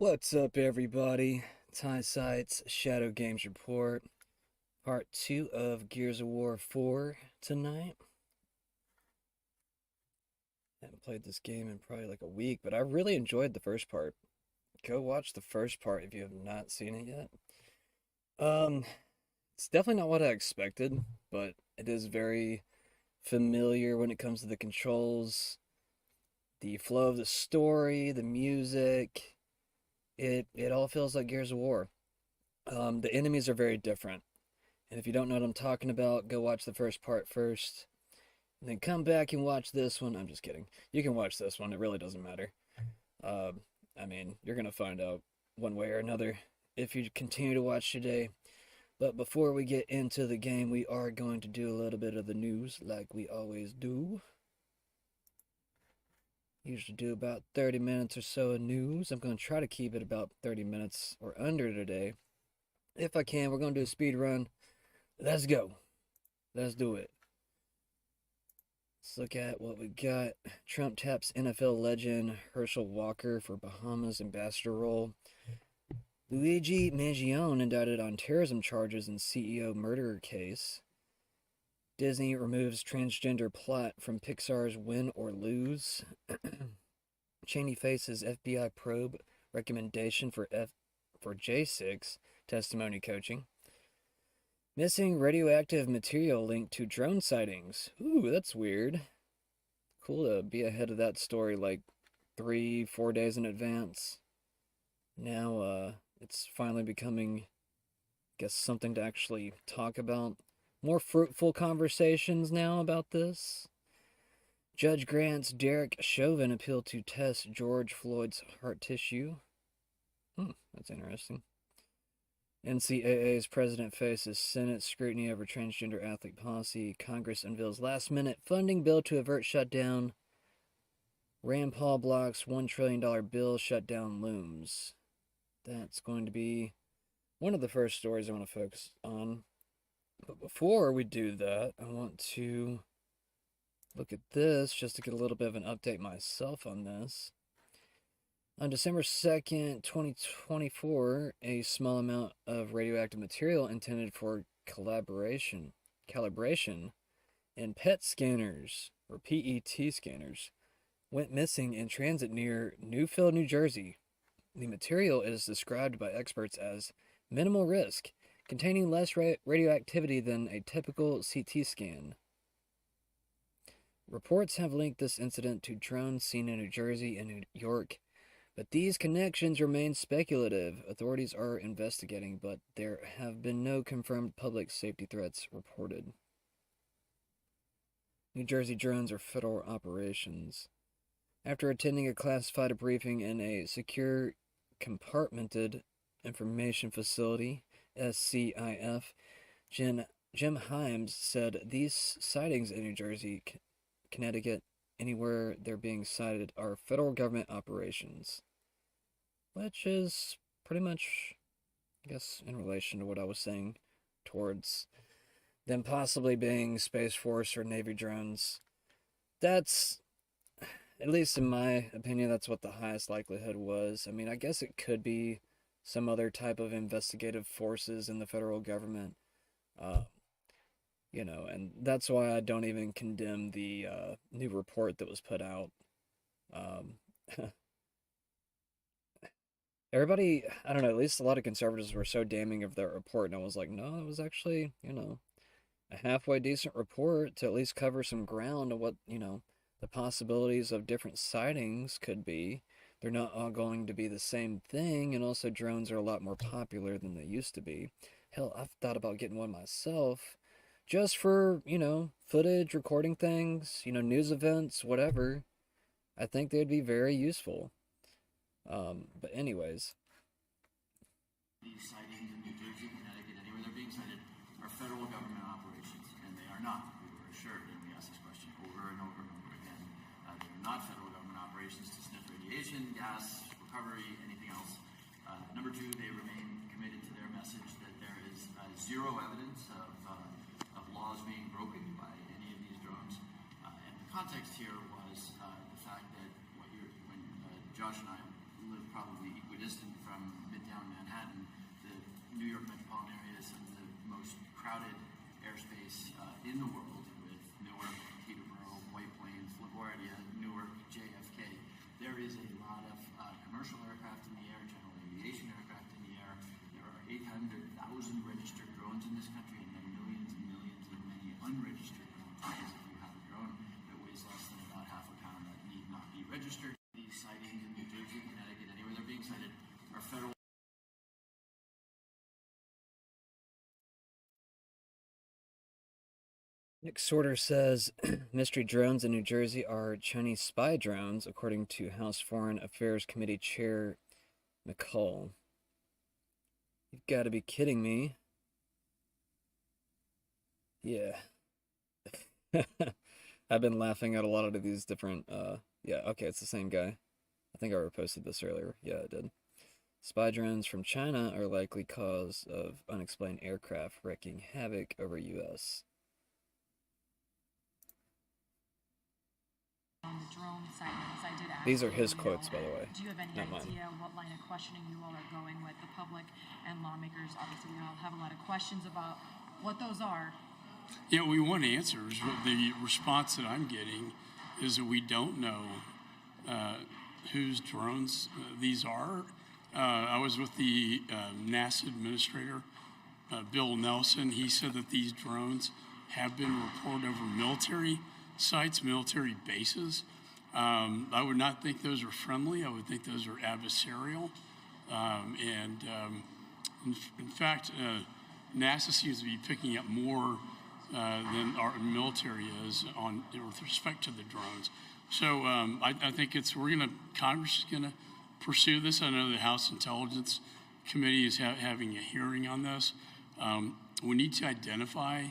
What's up, everybody? Tie Sights Shadow Games Report, part 2 of Gears of War 4 tonight. Haven't played this game in probably like a week, but I really enjoyed the first part. Go watch the first part if you have not seen it yet. Um, it's definitely not what I expected, but it is very familiar when it comes to the controls, the flow of the story, the music. It all feels like Gears of War. The enemies are very different. And if you don't know what I'm talking about, go watch the first part first. And then come back and watch this one. I'm just kidding. You can watch this one. It really doesn't matter. Uh, you're going to find out one way or another if you continue to watch today. But before we get into the game, we are going to do a little bit of the news like we always do. Usually do about 30 minutes or so of news. I'm going to try to keep it about 30 minutes or under today. If I can, we're going to do a speed run. Let's go. Let's do it. Let's look at what we got. Trump taps NFL legend Herschel Walker for Bahamas ambassador role. Luigi Mangione indicted on terrorism charges in CEO murder case. Disney removes transgender plot from Pixar's Win or Lose. Cheney faces FBI probe recommendation for J6 testimony coaching. Missing radioactive material linked to drone sightings. Ooh, that's weird. Cool to be ahead of that story like 3-4 days in advance. Now, it's finally becoming, I guess, something to actually talk about. More fruitful conversations now about this. Judge grants Derek Chauvin appeal to test George Floyd's heart tissue. That's interesting. NCAA's president faces Senate scrutiny over transgender athlete policy. Congress unveils last-minute funding bill to avert shutdown. Rand Paul blocks $1 trillion bill. Shutdown looms. That's going to be one of the first stories I want to focus on. But before we do that, I want to look at this just to get a little bit of an update myself on this. On December 2nd, 2024, a small amount of radioactive material intended for calibration in PET scanners, or PET scanners, went missing in transit near Newfield, New Jersey. The material is described by experts as minimal risk, containing less radioactivity than a typical CT scan. Reports have linked this incident to drones seen in New Jersey and New York, but these connections remain speculative. Authorities are investigating, but there have been no confirmed public safety threats reported. New Jersey drones are federal operations. After attending a classified briefing in a secure compartmented information facility, SCIF, Jim Himes said these sightings in New Jersey, Connecticut, anywhere they're being cited are federal government operations, which is pretty much, I guess, in relation to what I was saying towards them possibly being Space Force or Navy drones. That's, at least in my opinion, that's what the highest likelihood was. I mean, I guess it could be some other type of investigative forces in the federal government. And that's why I don't even condemn the new report that was put out. Um, Everybody, I don't know, at least a lot of conservatives were so damning of that report, and I was like, no, it was actually, a halfway decent report to at least cover some ground of what, the possibilities of different sightings could be. They're not all going to be the same thing, and also drones are a lot more popular than they used to be. Hell, I've thought about getting one myself just for, footage, recording things, news events, whatever. I think they'd be very useful. But anyways. These sightings in New Jersey, Connecticut, anywhere they're being cited, are federal government operations, and they are not. We were assured, and we asked this question over and over and over again. They're not federal government operations to sniff radiation, gas, recovery, anything else. Number two, they remain committed to their message that there is zero evidence of laws being broken by any of these drones. And the context here was the fact that when Josh and I live probably equidistant in the world with Newark, Peterborough, White Plains, LaGuardia, Newark, JFK. There is a lot of commercial aircraft in the air, general aviation aircraft in the air. There are 800,000 registered drones in this country, and then millions and millions and many unregistered drones. Because if you have a drone that weighs less than about half a pound, that need not be registered. These sightings in New Jersey, Connecticut, anywhere they're being sighted, are federal. Nick Sorter says mystery drones in New Jersey are Chinese spy drones, according to House Foreign Affairs Committee Chair McCall. You've got to be kidding me. Yeah. I've been laughing at a lot of these different, yeah, okay, it's the same guy. I think I reposted this earlier. Yeah, I did. Spy drones from China are likely cause of unexplained aircraft wreaking havoc over U.S. On the drone sightings, I did ask. These are his quotes, by the way. Do you have any not mine. idea what line of questioning you all are going with? The public and lawmakers, obviously, we all have a lot of questions about what those are. Yeah, we want answers. The response that I'm getting is that we don't know whose drones these are. I was with the NASA administrator, Bill Nelson. He said that these drones have been reported over military sites, military bases. I would not think those are friendly. I would think those are adversarial. In fact, NASA seems to be picking up more than our military is on with respect to the drones. So I think Congress is gonna pursue this. I know the House Intelligence Committee is having a hearing on this. We need to identify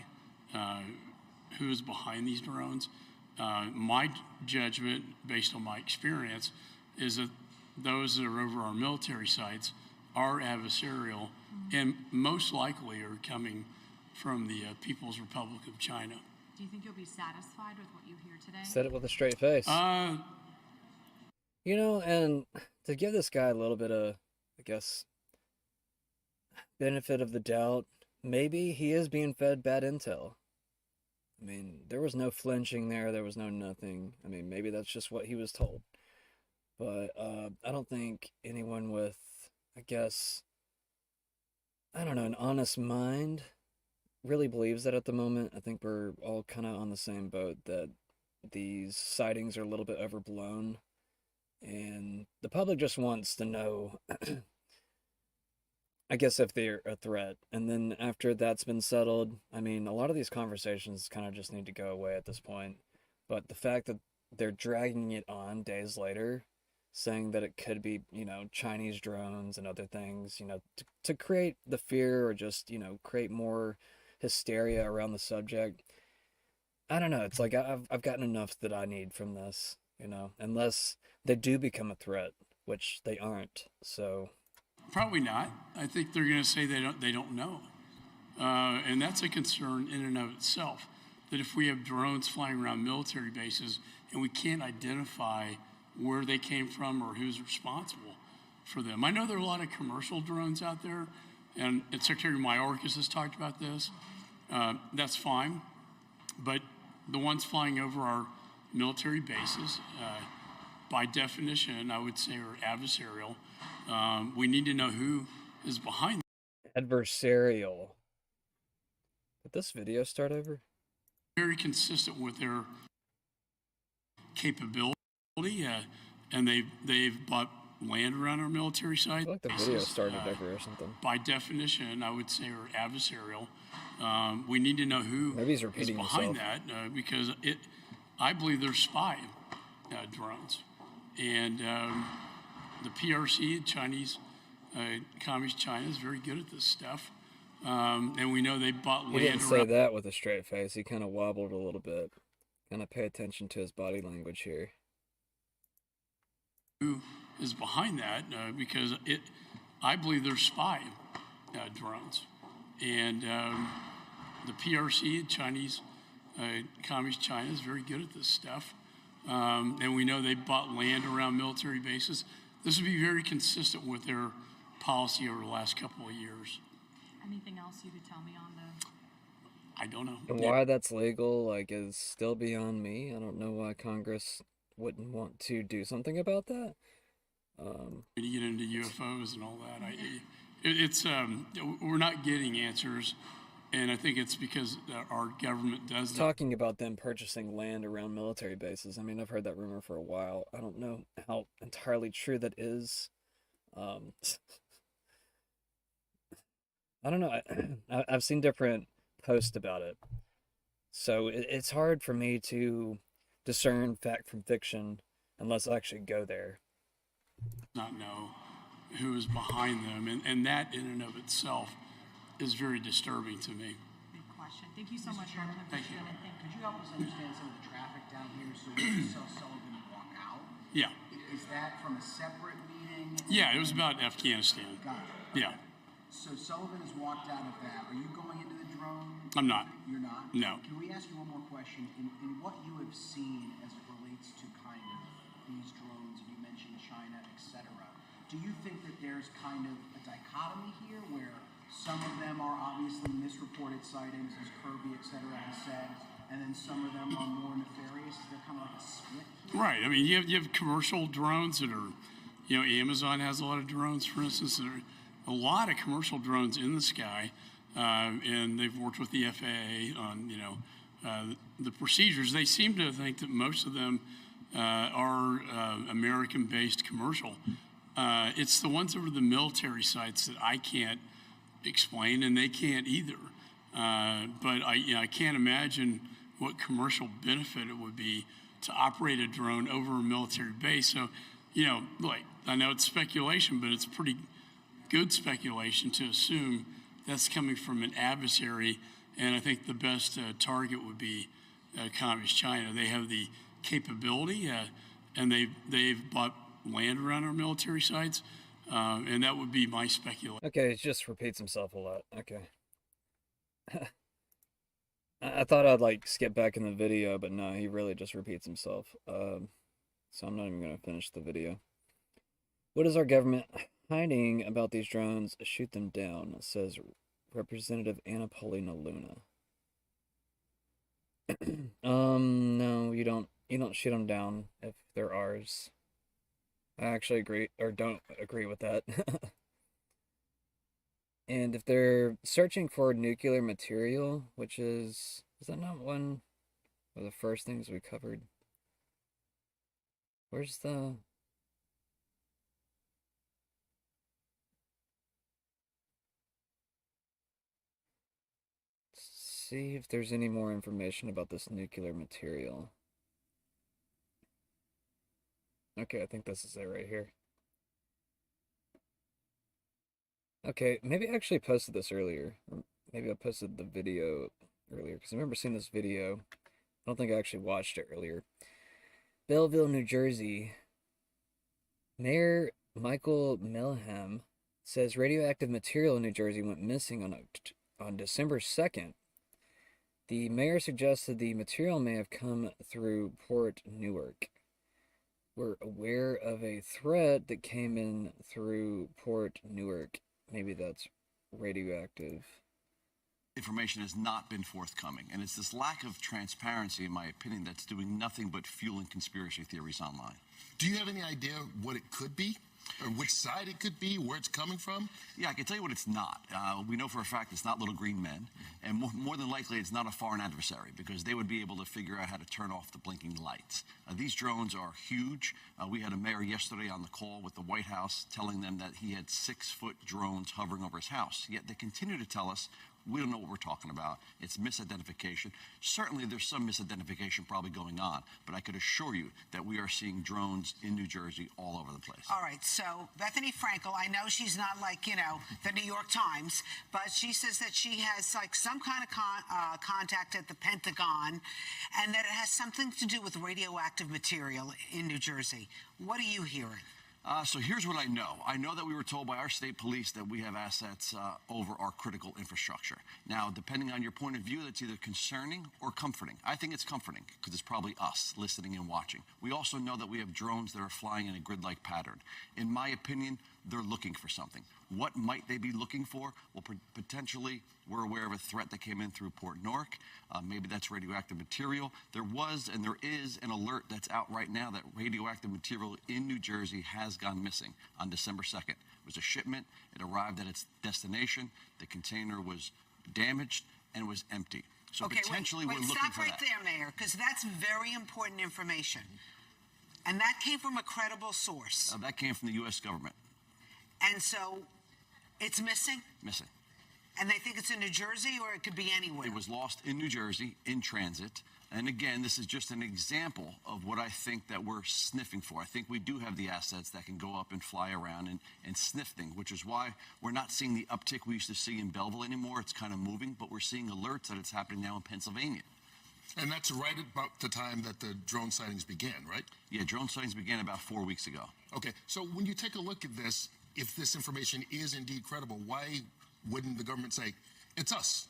who is behind these drones. My judgment, based on my experience, is that those that are over our military sites are adversarial and most likely are coming from the People's Republic of China. Do you think you'll be satisfied with what you hear today? Said it with a straight face. You know, and to give this guy a little bit of, I guess, benefit of the doubt, maybe he is being fed bad intel. I mean, there was no flinching there. There was no nothing. I mean, maybe that's just what he was told. But I don't think anyone with, I guess, I don't know, an honest mind really believes that at the moment. I think we're all kind of on the same boat that these sightings are a little bit overblown. And the public just wants to know, I guess, if they're a threat. And then after that's been settled, I mean, a lot of these conversations kind of just need to go away at this point. But the fact that they're dragging it on days later, saying that it could be, you know, Chinese drones and other things, you know, to create the fear or just, you know, create more hysteria around the subject. I don't know. It's like I've gotten enough that I need from this, you know, unless they do become a threat, which they aren't. So probably not. I think they're going to say they don't know, and that's a concern in and of itself. That if we have drones flying around military bases and we can't identify where they came from or who's responsible for them. I know there are a lot of commercial drones out there, and Secretary Mayorkas has talked about this. That's fine, but the ones flying over our military bases, by definition, I would say are adversarial. We need to know who is behind them. Adversarial. Did this video start over? Very consistent with their capability, and they've bought land around our military sites. I feel like the video started over or something. By definition, I would say are adversarial. We need to know who Maybe he's is repeating behind himself. that because I believe they're spy drones. And the PRC, Chinese, Communist China, is very good at this stuff. And we know they bought land He didn't say around. that with a straight face. He kind of wobbled a little bit. Kind of pay attention to his body language here. Who is behind that because I believe they're spy drones. And the PRC, Chinese, Communist China, is very good at this stuff. And we know they bought land around military bases. This would be very consistent with their policy over the last couple of years. Anything else you could tell me on I don't know. And Yeah. why that's legal, like, is still beyond me. I don't know why Congress wouldn't want to do something about that. To get into UFOs and all that. It's we're not getting answers, and I think it's because our government does not. Talking about them purchasing land around military bases. I mean, I've heard that rumor for a while. I don't know how entirely true that is. Um, I don't know. I've seen different posts about it, so it's hard for me to discern fact from fiction unless I actually go there. Not know who is behind them, and that in and of itself is very disturbing to me. Big question. Thank you so much, Chairman. Thank you. Could you help us understand some of the traffic down here so we saw Sullivan walk out? Yeah, Is that from a separate meeting? yeah, it was about Afghanistan. Got it. Yeah, So Sullivan has walked out of that. Are you going into the drone? I'm not. You're not? No. Can we ask you one more question? In what you have seen as it relates to kind of these drones, you mentioned China, etc., do you think that there's kind of a dichotomy here where some of them are obviously misreported sightings, as Kirby, etc., has said, and then some of them are more nefarious? Is there kind of like a split here? Right. I mean, you have commercial drones that are, Amazon has a lot of drones, for instance. There are a lot of commercial drones in the sky, and they've worked with the FAA on, the procedures. They seem to think that most of them are American-based commercial. It's the ones over the military sites that I can't explain, and they can't either. But I can't imagine what commercial benefit it would be to operate a drone over a military base. So, like, I know it's speculation, but it's pretty good speculation to assume that's coming from an adversary. And I think the best target would be Communist China. They have the capability, and they've bought land around our military sites, and that would be my speculation. Okay, it just repeats himself a lot. Okay. I thought I'd like skip back in the video, but no, he really just repeats himself. So I'm not even gonna finish the video. What is our government hiding about these drones? Shoot them down, says Representative Anna Paulina Luna. No, you don't shoot them down if they're ours. I actually agree, or don't agree with that. And if they're searching for nuclear material, which is that not one of the first things we covered? Where's the... See if there's any more information about this nuclear material. Okay, I think this is it right here. Okay, maybe I actually posted this earlier. Or maybe I posted the video earlier, because I remember seeing this video. I don't think I actually watched it earlier. Belleville, New Jersey. Mayor Michael Milham says radioactive material in New Jersey went missing on December 2nd. The mayor suggested the material may have come through Port Newark. We're aware of a threat that came in through Port Newark. Maybe that's radioactive. Information has not been forthcoming, and it's this lack of transparency, in my opinion, that's doing nothing but fueling conspiracy theories online. Do you have any idea what it could be? Or which side it could be, where it's coming from? Yeah, I can tell you what it's not. We know for a fact it's not little green men, and more than likely it's not a foreign adversary, because they would be able to figure out how to turn off the blinking lights. These drones are huge. We had a mayor yesterday on the call with the White House telling them that he had 6-foot drones hovering over his house, yet they continue to tell us we don't know what we're talking about. It's misidentification. Certainly there's some misidentification probably going on, but I could assure you that we are seeing drones in New Jersey all over the place. All right, so Bethany Frankel, I know she's not like, the New York Times, but she says that she has like some kind of contact at the Pentagon and that it has something to do with radioactive material in New Jersey. What are you hearing? So here's what I know. I know that we were told by our state police that we have assets over our critical infrastructure. Now, depending on your point of view, that's either concerning or comforting. I think it's comforting because it's probably us listening and watching. We also know that we have drones that are flying in a grid-like pattern. In my opinion, they're looking for something. What might they be looking for? Well, potentially, we're aware of a threat that came in through Port Newark. Maybe that's radioactive material. There was and there is an alert that's out right now that radioactive material in New Jersey has gone missing on December 2nd. It was a shipment. It arrived at its destination. The container was damaged and was empty. So potentially we're looking for that. Stop right there, Mayor, because that's very important information. And that came from a credible source. That came from the U.S. government. And so it's missing? Missing. And they think it's in New Jersey, or it could be anywhere? It was lost in New Jersey, in transit. And again, this is just an example of what I think that we're sniffing for. I think we do have the assets that can go up and fly around and sniff things, which is why we're not seeing the uptick we used to see in Belleville anymore. It's kind of moving, but we're seeing alerts that it's happening now in Pennsylvania. And that's right about the time that the drone sightings began, right? Yeah, drone sightings began about 4 weeks ago. Okay, so when you take a look at this, if this information is indeed credible, why wouldn't the government say, it's us?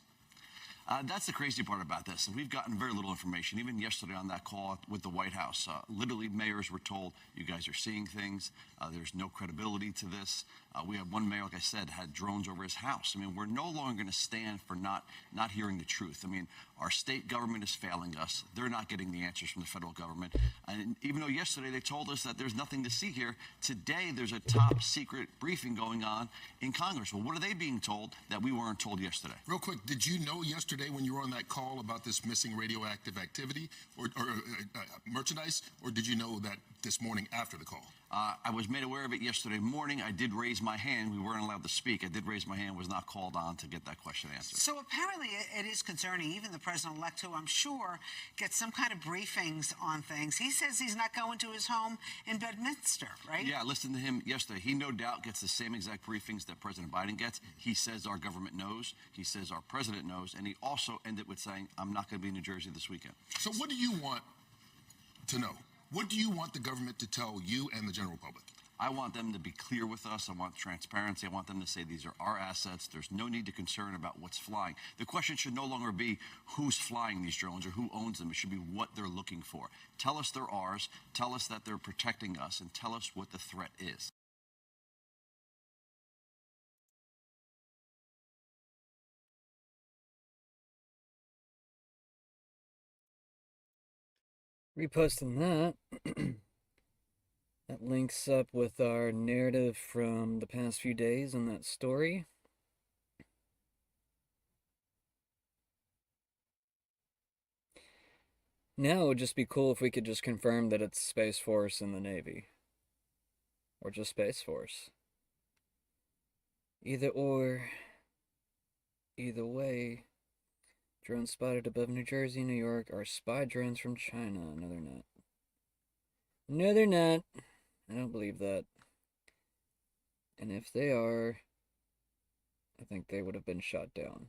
That's the crazy part about this. We've gotten very little information. Even yesterday on that call with the White House, literally mayors were told, you guys are seeing things. There's no credibility to this. We have one mayor, like I said, had drones over his house. I mean, we're no longer going to stand for not hearing the truth. I mean, our state government is failing us. They're not getting the answers from the federal government. And even though yesterday they told us that there's nothing to see here, today there's a top secret briefing going on in Congress. Well, what are they being told that we weren't told yesterday? Real quick, did you know yesterday when you were on that call about this missing radioactive activity or merchandise, or did you know that this morning after the call? I was made aware of it yesterday morning. I did raise my hand. We weren't allowed to speak. I did raise my hand, was not called on to get that question answered. So apparently it is concerning. Even the president-elect, who I'm sure gets some kind of briefings on things, he says he's not going to his home in Bedminster, right? Yeah, I listened to him yesterday. He no doubt gets the same exact briefings that President Biden gets. He says our government knows. He says our president knows. And he also ended with saying, I'm not going to be in New Jersey this weekend. So what do you want to know? What do you want the government to tell you and the general public? I want them to be clear with us. I want transparency. I want them to say these are our assets. There's no need to concern about what's flying. The question should no longer be who's flying these drones or who owns them. It should be what they're looking for. Tell us they're ours. Tell us that they're protecting us, and tell us what the threat is. Reposting that. That links up with our narrative from the past few days in that story. Now it would just be cool if we could just confirm that it's Space Force and the Navy. Or just Space Force. Either or. Either way. Drones spotted above New Jersey, New York are spy drones from China. No, they're not. No, they're not. I don't believe that. And if they are, I think they would have been shot down.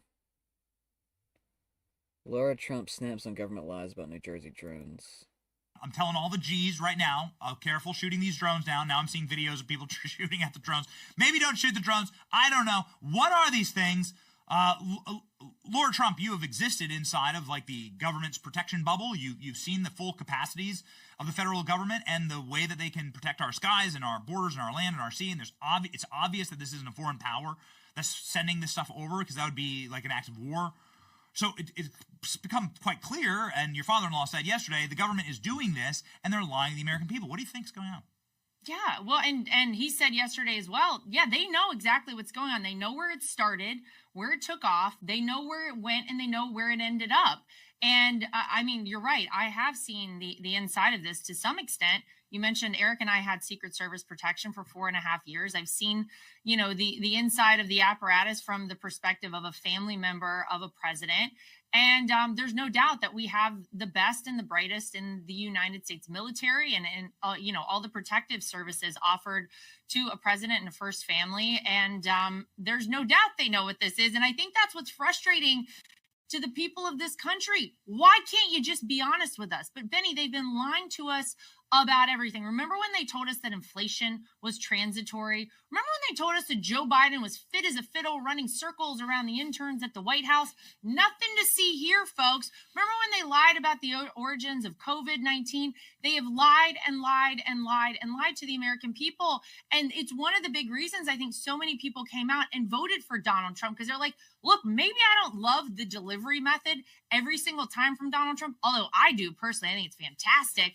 Laura Trump snaps on government lies about New Jersey drones. I'm telling all the G's right now, careful shooting these drones down. Now I'm seeing videos of people shooting at the drones. Maybe don't shoot the drones. I don't know. What are these things? Laura Trump, you have existed inside of like the government's protection bubble. You've seen the full capacities of the federal government and the way that they can protect our skies and our borders and our land and our sea. And it's obvious that this isn't a foreign power that's sending this stuff over, because that would be like an act of war. So it's become quite clear, and your father-in-law said yesterday, the government is doing this and they're lying to the American people. What do you think is going on? Yeah, well, and he said yesterday as well, yeah, they know exactly what's going on. They know where it started, where it took off. They know where it went, and they know where it ended up. And I mean, you're right. I have seen the inside of this to some extent. You mentioned Eric and I had Secret Service protection for 4.5 years. I've seen, the inside of the apparatus from the perspective of a family member of a president. And there's no doubt that we have the best and the brightest in the United States military and all the protective services offered to a president and a first family. And there's no doubt they know what this is. And I think that's what's frustrating to the people of this country. Why can't you just be honest with us? But Benny, they've been lying to us about everything. Remember when they told us that inflation was transitory? Remember when they told us that Joe Biden was fit as a fiddle running circles around the interns at the White House? Nothing to see here, folks. Remember when they lied about the origins of COVID-19? They have lied and lied and lied and lied to the American people. And it's one of the big reasons I think so many people came out and voted for Donald Trump, because they're like, look, maybe I don't love the delivery method every single time from Donald Trump, although I do personally. I think it's fantastic.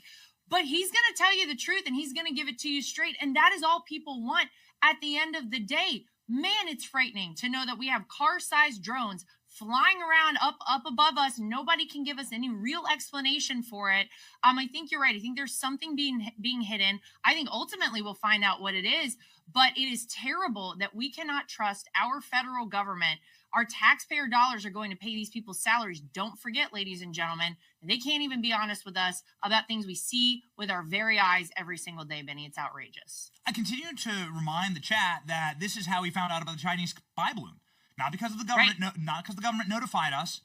But he's going to tell you the truth, and he's going to give it to you straight. And that is all people want at the end of the day. Man, it's frightening to know that we have car-sized drones flying around up above us. Nobody can give us any real explanation for it. I think you're right. I think there's something being hidden. I think ultimately we'll find out what it is. But it is terrible that we cannot trust our federal government. Our taxpayer dollars are going to pay these people's salaries. Don't forget, ladies and gentlemen, they can't even be honest with us about things we see with our very eyes every single day, Benny. It's outrageous. I continue to remind the chat that this is how we found out about the Chinese spy balloon. Not because of the government, Right. not because the government notified us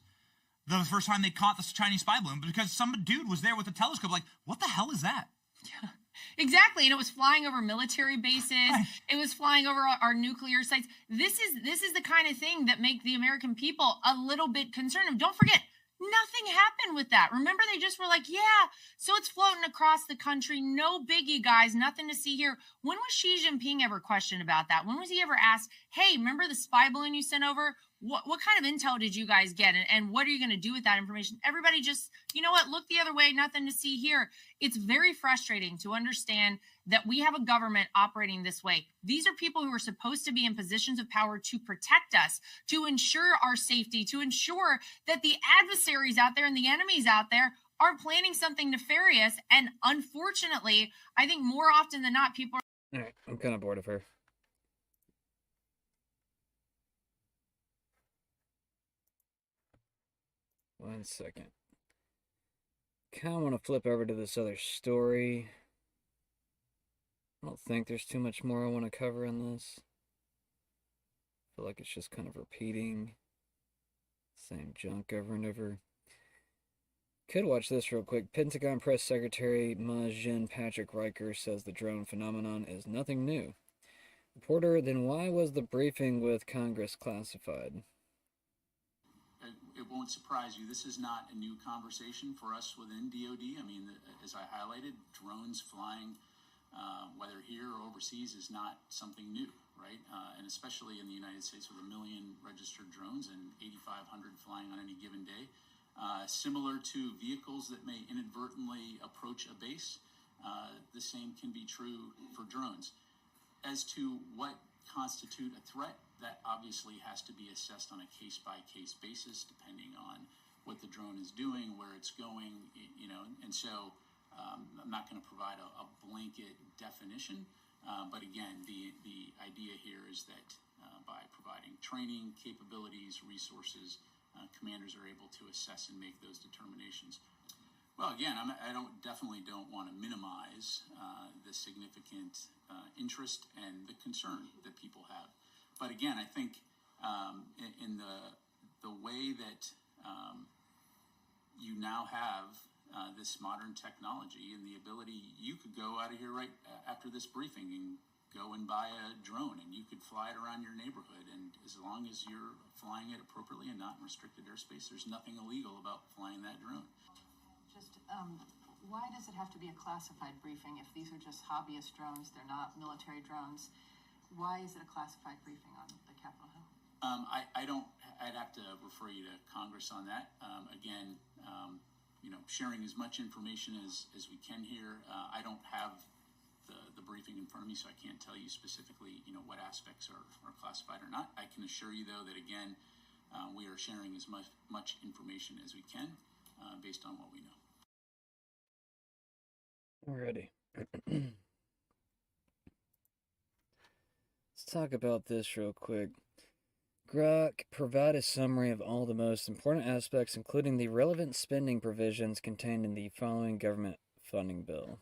the first time they caught the Chinese spy balloon, but because some dude was there with a telescope like, what the hell is that? Yeah. Exactly. And it was flying over military bases. Right. It was flying over our nuclear sites. This is the kind of thing that make the American people a little bit concerned. And don't forget, nothing happened with that. Remember, they just were like, yeah, so it's floating across the country. No biggie, guys. Nothing to see here. When was Xi Jinping ever questioned about that? When was he ever asked, hey, remember the spy balloon you sent over? What kind of intel did you guys get? And what are you going to do with that information? Everybody just, you know what, look the other way, nothing to see here. It's very frustrating to understand that we have a government operating this way. These are people who are supposed to be in positions of power to protect us, to ensure our safety, to ensure that the adversaries out there and the enemies out there are planning something nefarious. And unfortunately, I think more often than not, people are. All right, I'm kind of bored of her. One second. Kind of want to flip over to this other story. I don't think there's too much more I want to cover in this. I feel like it's just kind of repeating same junk over and over. Could watch this real quick. Pentagon Press Secretary Ma-Jin Patrick Riker says the drone phenomenon is nothing new. Reporter, then why was the briefing with Congress classified? It won't surprise you. This is not a new conversation for us within DoD. I mean, as I highlighted, drones flying, whether here or overseas, is not something new, right? And especially in the United States with 1 million registered drones and 8,500 flying on any given day. Similar to vehicles that may inadvertently approach a base, the same can be true for drones. As to what constitute a threat, that obviously has to be assessed on a case-by-case basis, depending on what the drone is doing, where it's going, you know. And so I'm not going to provide a blanket definition, but again, the idea here is that by providing training, capabilities, resources, commanders are able to assess and make those determinations. Well, again, I definitely don't want to minimize the significant interest and the concern that people have. But again, I think in the way that you now have this modern technology and the ability, you could go out of here right after this briefing and go and buy a drone, and you could fly it around your neighborhood. And as long as you're flying it appropriately and not in restricted airspace, there's nothing illegal about flying that drone. Just why does it have to be a classified briefing if these are just hobbyist drones? They're not military drones. Why is it a classified briefing on the Capitol Hill? I'd have to refer you to Congress on that. Again, you know, sharing as much information as we can here. I don't have the briefing in front of me, so I can't tell you specifically, you know, what aspects are classified or not. I can assure you, though, that again, we are sharing as much information as we can based on what we know. Alrighty. Let's talk about this real quick. Grok, provide a summary of all the most important aspects, including the relevant spending provisions contained in the following government funding bill.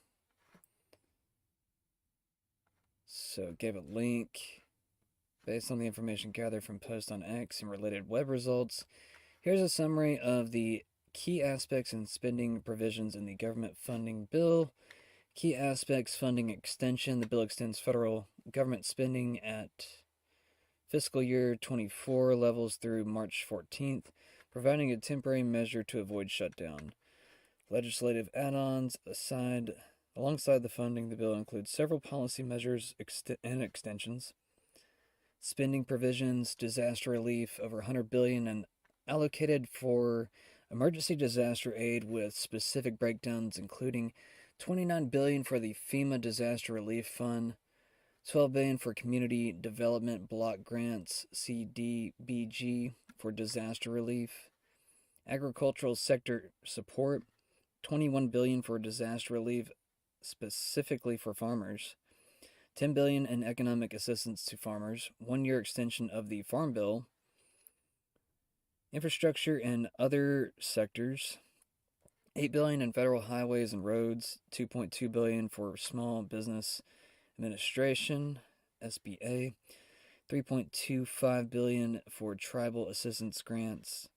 So, gave a link based on the information gathered from posts on X and related web results. Here's a summary of the key aspects and spending provisions in the government funding bill. Key aspects: funding extension. The bill extends federal government spending at fiscal year 24 levels through March 14th, providing a temporary measure to avoid shutdown. Legislative add-ons alongside the funding, the bill includes several policy measures and extensions. Spending provisions, disaster relief, over $100 billion and allocated for emergency disaster aid with specific breakdowns, including $29 billion for the FEMA Disaster Relief Fund, $12 billion for Community Development Block Grants (CDBG) for disaster relief, agricultural sector support, $21 billion for disaster relief specifically for farmers, $10 billion in economic assistance to farmers, 1-year extension of the Farm Bill, infrastructure and other sectors, $8 billion in federal highways and roads, $2.2 billion for Small Business Administration (SBA), $3.25 billion for tribal assistance grants,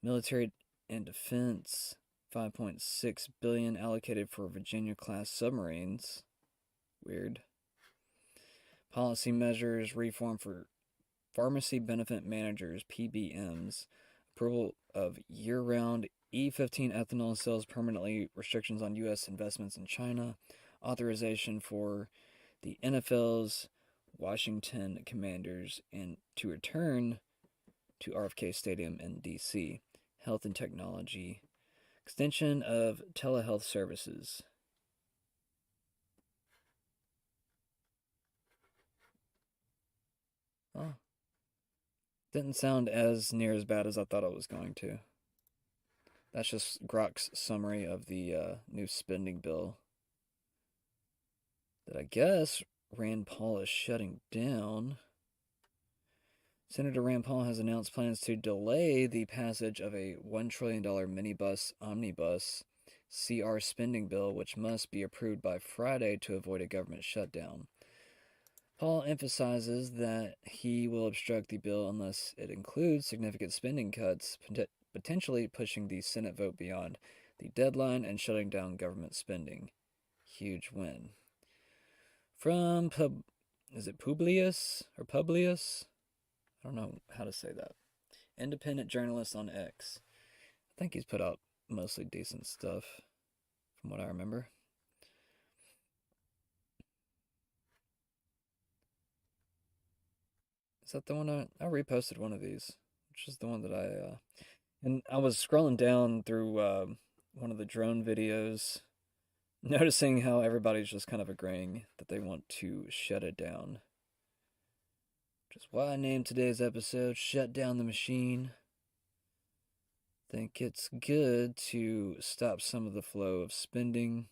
military and defense, $5.6 billion allocated for Virginia-class submarines. Weird. Policy measures, reform for pharmacy benefit managers (PBMs), approval of year-round E15 ethanol sales permanently, restrictions on U.S. investments in China, authorization for the NFL's Washington Commanders and to return to RFK Stadium in D.C., health and technology, extension of telehealth services. Oh. Didn't sound as near as bad as I thought it was going to. That's just Grok's summary of the new spending bill that I guess Rand Paul is shutting down. Senator Rand Paul has announced plans to delay the passage of a $1 trillion minibus omnibus CR spending bill, which must be approved by Friday to avoid a government shutdown. Paul emphasizes that he will obstruct the bill unless it includes significant spending cuts, potentially pushing the Senate vote beyond the deadline and shutting down government spending. Huge win. From Publius? I don't know how to say that. Independent journalist on X. I think he's put out mostly decent stuff, from what I remember. Is that the one I reposted one of these, which is the one that and I was scrolling down through one of the drone videos, noticing how everybody's just kind of agreeing that they want to shut it down. Which is why I named today's episode Shut Down the Machine. Think it's good to stop some of the flow of spending,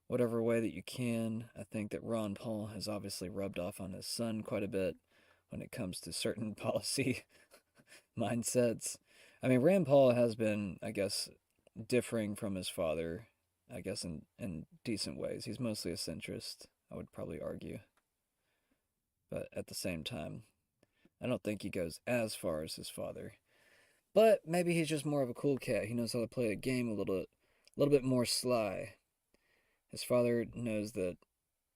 whatever way that you can. I think that Ron Paul has obviously rubbed off on his son quite a bit when it comes to certain policy mindsets. I mean, Rand Paul has been, I guess, differing from his father, I guess, in decent ways. He's mostly a centrist, I would probably argue. But at the same time, I don't think he goes as far as his father. But maybe he's just more of a cool cat. He knows how to play the game a little bit more sly. His father knows that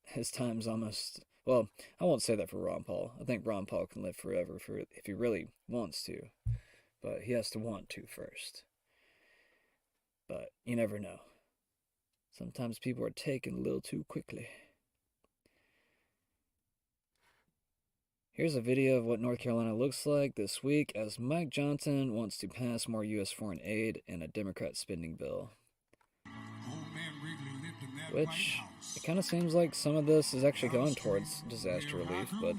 his time's almost... Well, I won't say that for Ron Paul. I think Ron Paul can live forever if he really wants to. But he has to want to first. But you never know. Sometimes people are taken a little too quickly. Here's a video of what North Carolina looks like this week as Mike Johnson wants to pass more U.S. foreign aid in a Democrat spending bill. Which, it kind of seems like some of this is actually going towards disaster relief, but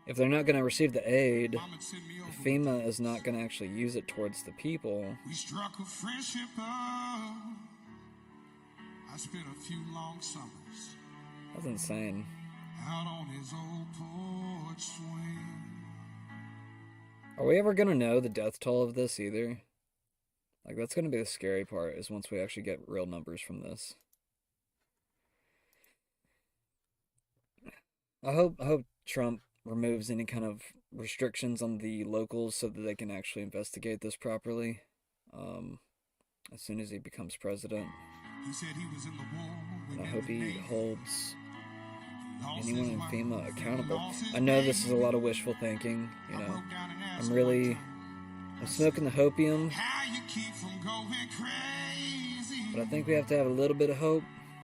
if they're not going to receive the aid, FEMA is not going to actually use it towards the people. We struck a friendship up. I spent a few long summers. That's insane. Out on his old porch swing. Are we ever going to know the death toll of this either? Like, that's going to be the scary part, is once we actually get real numbers from this. I hope Trump removes any kind of restrictions on the locals so that they can actually investigate this properly as soon as he becomes president. He said he was in the war. and I hope he holds anyone in FEMA accountable. I know this is a lot of wishful thinking, you know. I'm smoking the hopium, but I think we have to have a little bit of hope